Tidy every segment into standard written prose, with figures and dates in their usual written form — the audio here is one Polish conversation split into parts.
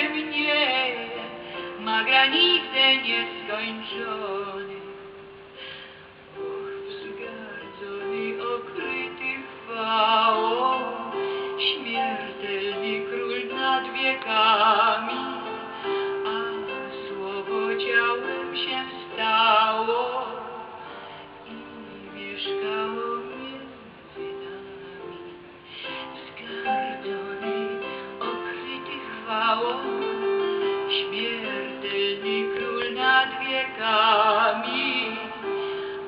mnie ma granice nieskończone. Och, wzgardzony, okryty chwałą, śmiertelny król nad wiekami, a słowo ciałem się stało i mieszkało między nami. Wzgardzony, okryty chwałą, śmiertelny król nad wiekami,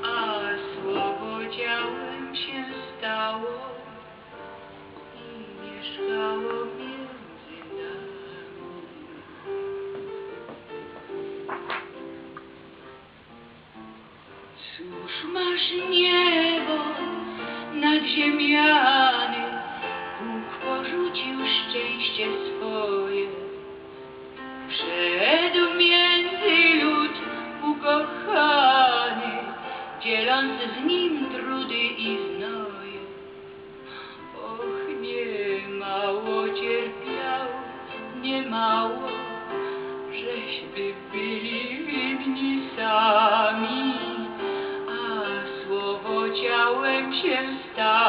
a słowo ciałem się stało i mieszkało między nami. Cóż masz niebo nad ziemiany, Bóg porzucił szczęście swoje. Wszedł między lud ukochany, dzieląc z nim trudy i znoje. Och, nie mało cierpiał, nie mało, żeśmy byli winni sami, a słowo ciałem się stało.